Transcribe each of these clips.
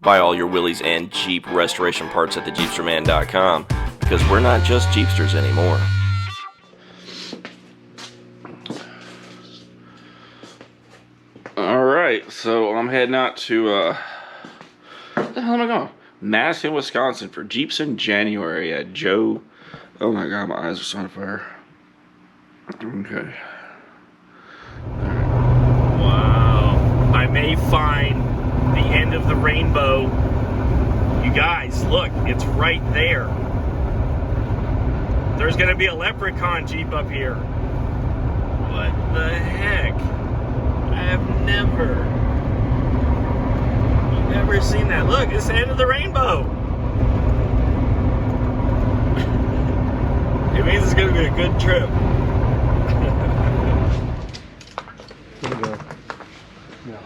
Buy all your Willys and Jeep restoration parts at thejeepsterman.com, because we're not just Jeepsters anymore. Alright, so I'm heading out to, where the hell am I going? Madison, Wisconsin for Jeeps in January at Joe. Oh my god, my eyes are so on fire. Okay. Wow. I may find the end of the rainbow. You guys, look, it's right there. There's gonna be a leprechaun Jeep up here. What the heck? I have never seen that. Look, it's the end of the rainbow. It means it's gonna be a good trip.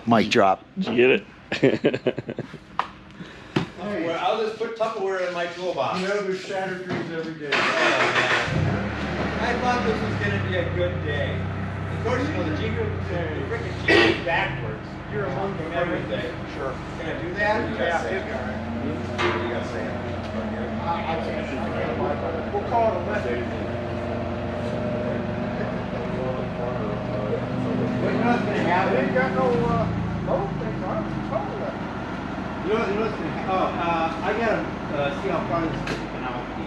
Mic drop. Did you get it? Well, I'll just put Tupperware in my toolbox. You know, there's shattered dreams every day. I thought this was going to be a good day. Of course, you know, the Jeep, the freaking Jeep is backwards. You're among them. Everything. Sure. Can I do that? Yeah, it's all right. You got to say it. I can't do it. We'll call it a message. Well, you know what's going to happen? They ain't got no things on it. Totally. You know what's going to happen? Oh, I got to see how far this is sticking out the,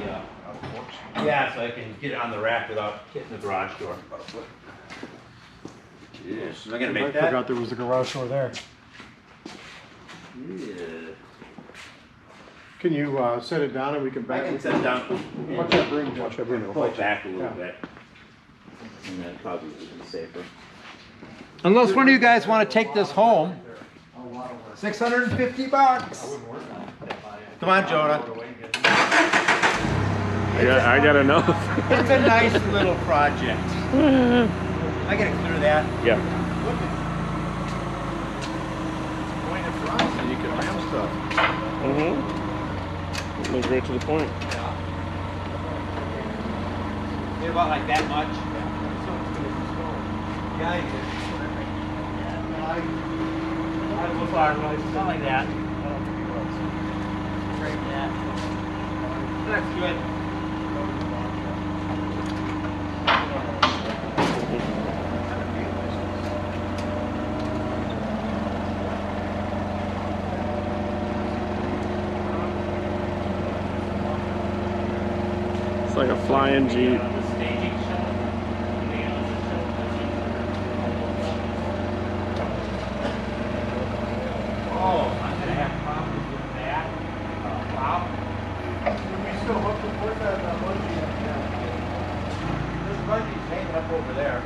yeah, so I can get it on the rack without hitting the garage door. Yes. Am I going to make that? I forgot there was a garage door there. Yeah. Can you set it down and we can back I can it? set it down. Watch that broom. Watch that broom. Pull it back a little Yeah. bit. And then probably be safer. Unless one of you guys want to take this home. $650. Come on, Jonah. I gotta know. It's a nice little project. I gotta clear that. Yeah. Point it for us and you can ram stuff. Goes right to the point. Maybe about like that much. Yeah, something like that. Straight that. That's good. It's like a flying Jeep. Oh, I'm gonna have problems with that. Wow. We still hook the put that bungee up there. This bungie's hanging up over there.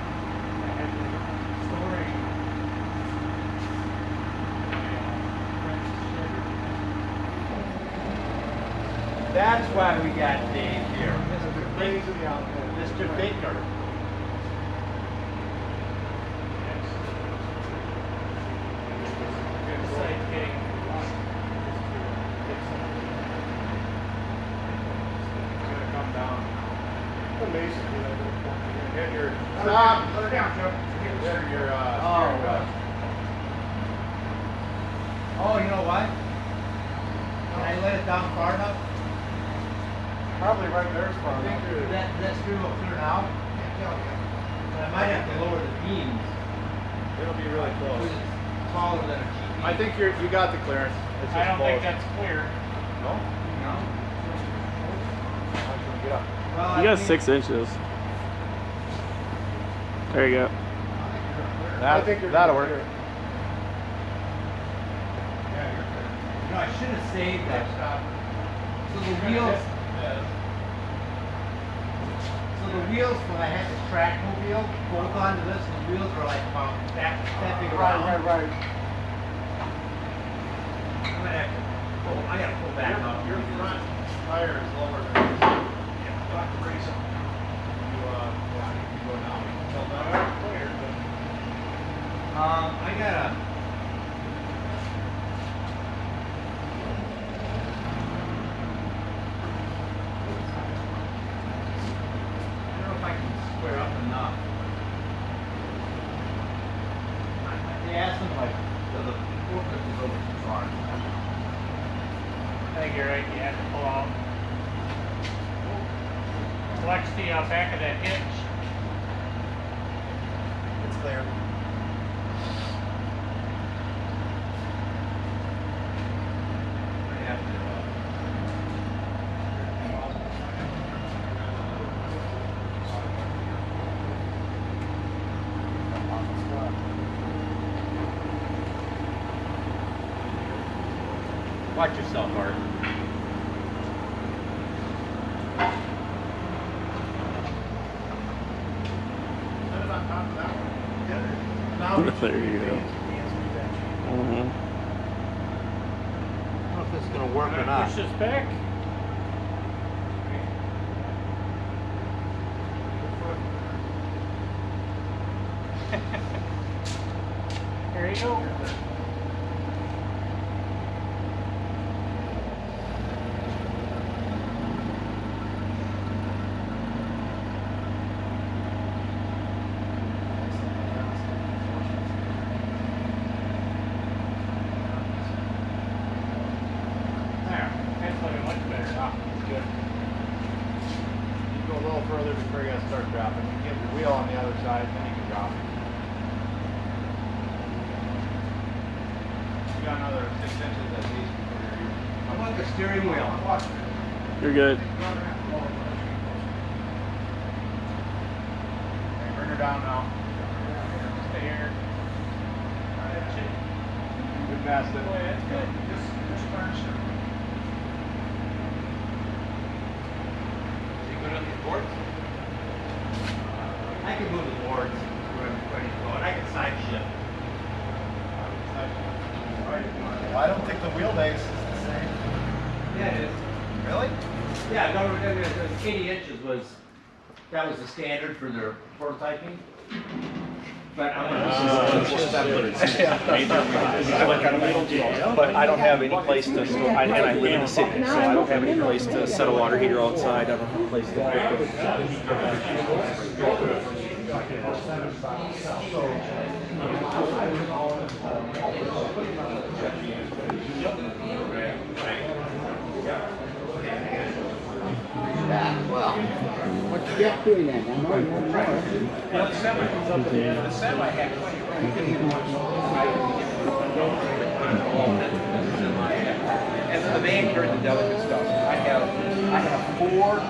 That's why we got Dave here. Mr. Baker. Stop. Put it down, Joe. Oh, you know what? Can I let it down far enough? Probably right there's far enough. That screw will clear now? Can't tell you. But I might have to lower the beams. It'll be really close. It's taller than a GP. I think you got the clearance. It's just close. that's clear. No? No. Get up. Well, You I got think- 6 inches. There you go. I think that'll work. You know, I should have saved that stuff. So the wheels. So the wheels, when I had the track mobile, bolt onto this, and the wheels are like about that big around. Right. I'm gonna have to pull, I gotta pull back up. Your front tire is lower than this. You'll have to raise them. You go down. Tell them I'm clear, but I gotta. I don't know if I can square up enough. They asked them like, the forklift is over too far. you're right, you have to pull out. Flex the back of that hitch. It's clear. Watch yourself, Art. Set it on top of that one. Now There you go. Mhm. I don't know if this is gonna work or not. Push this back. There you go. There. That's looking much better. Ah, that's good. you go a little further before you gotta start dropping. You get your wheel on the other side, then you can drop. You got another 6 inches at least before you're How about the steering wheel? You're good. Okay, bring her down now. Stay here. Good past it. Boy, that's good. Is he good on these boards? I can move the boards where I'm ready to go, and I can side shift. Well, I don't think the wheelbase is the same. Yeah, it is. Really? Yeah, no, it was 80 inches was, that was the standard for their prototyping. But I'm But I don't have any place to store, and I live in the city, so I don't have any place to set a water heater outside. I don't have a place to put What you get doing that? I know you want more. And the man carried the delicate stuff. I have 4.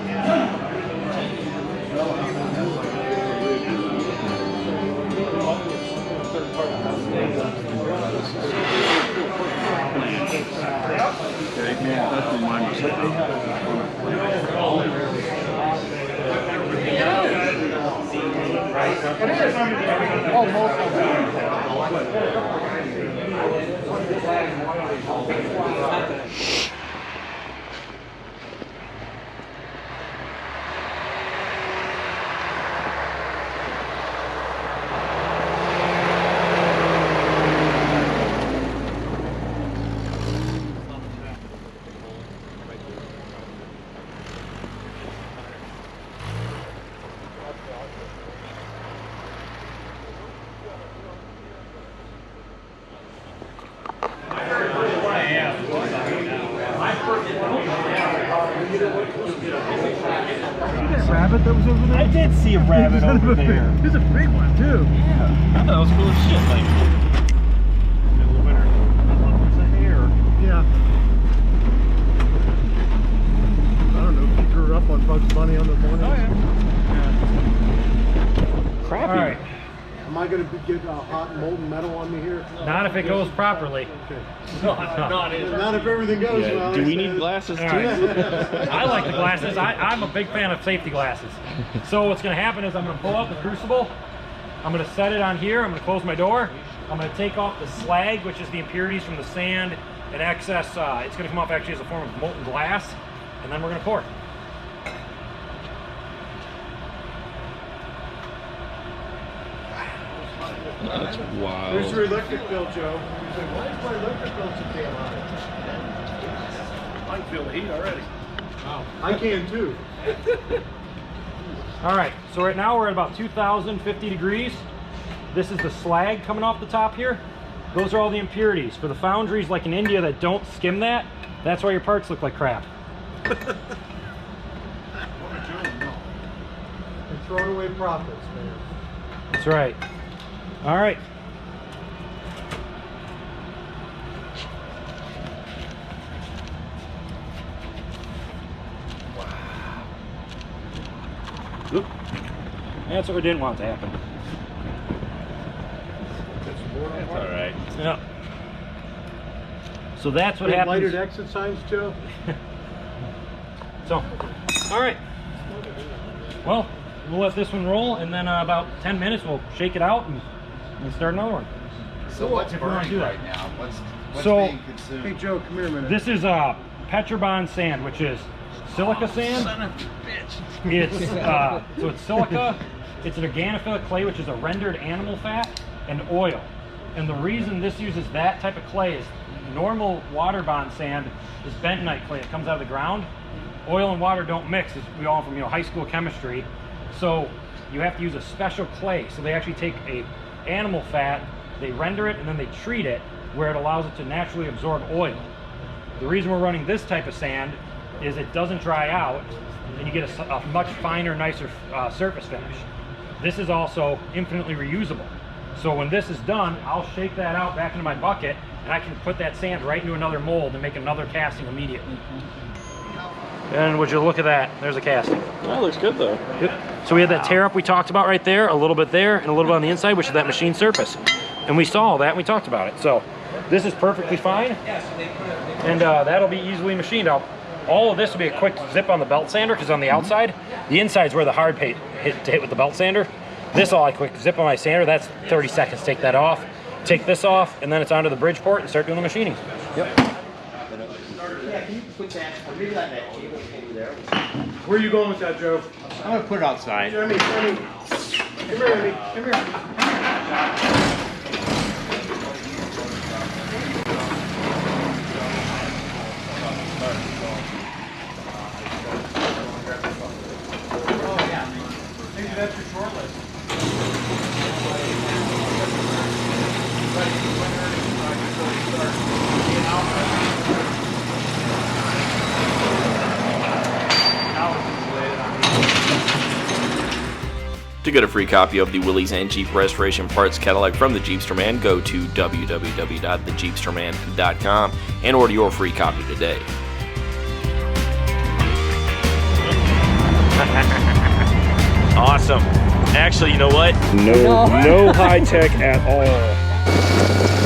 Rabbit that was over there? I did see a rabbit over there. There's a big one too. I thought it was cool as shit. Like, Yeah. I don't know, she grew up on Bugs Bunny on the morning. Oh, yeah. crappy. All right. Am I going to get hot molten metal on me here? Not if it goes properly. Okay. Not Not if everything goes Yeah. well. Do we need glasses too? All right. I like the glasses. I'm a big fan of safety glasses. So what's going to happen is I'm going to pull out the crucible. I'm going to set it on here. I'm going to close my door. I'm going to take off the slag, which is the impurities from the sand and excess. It's going to come off actually as a form of molten glass. And then we're going to pour. That's wild. Where's your electric bill, Joe? He's like, why is my electric bill so damn high? I can feel the heat already. Wow. I can too. All right, so right now we're at about 2,050 degrees. This is the slag coming off the top here. Those are all the impurities. For the foundries like in India that don't skim that, that's why your parts look like crap. And throwing away profits, man. That's right. All right. Oop. That's what we didn't want to happen. That's all right. Yeah. So that's what Any happens. lighted exit signs, Joe? So, all right. Well, we'll let this one roll, and then about 10 minutes we'll shake it out and start another one. So what's If we wanna burning do that. right now? What's So- being consumed? Hey, Joe, come here a minute. This is Petrobond sand, which is silica sand. Son of a bitch. It's so it's silica. It's an organophilic clay, which is a rendered animal fat, and oil. And the reason this uses that type of clay is normal water-bond sand is bentonite clay. It comes out of the ground. Oil and water don't mix, as we all know from high school chemistry. So you have to use a special clay. So they actually take a animal fat, they render it, and then they treat it where it allows it to naturally absorb oil. The reason we're running this type of sand is it doesn't dry out, and you get a much finer, nicer surface finish. This is also infinitely reusable. So when this is done, I'll shake that out back into my bucket, and I can put that sand right into another mold and make another casting immediately. And would you look at that? There's a casting. That looks good though. Yep. So we had that tear up we talked about right there, a little bit there, and a little bit on the inside, which is that machine surface. And we saw all that, and we talked about it. So this is perfectly fine, and that'll be easily machined out. All of this will be a quick zip on the belt sander, because on the outside, the inside is where the hard hit with the belt sander. This all I quick zip on my sander. That's 30 seconds. Take that off, take this off, and then it's onto the bridge port and start doing the machining. Yeah, can you put that, or maybe like that cable over there? Where are you going with that, Joe? I'm gonna put it outside. Jeremy, Jeremy. Come here, Jeremy. Come here. Oh, yeah. Maybe that's your short list. To get a free copy of the Willys and Jeep Restoration Parts Catalog from the Jeepsterman, go to www.thejeepsterman.com and order your free copy today. Awesome. Actually, you know what? No high tech at all.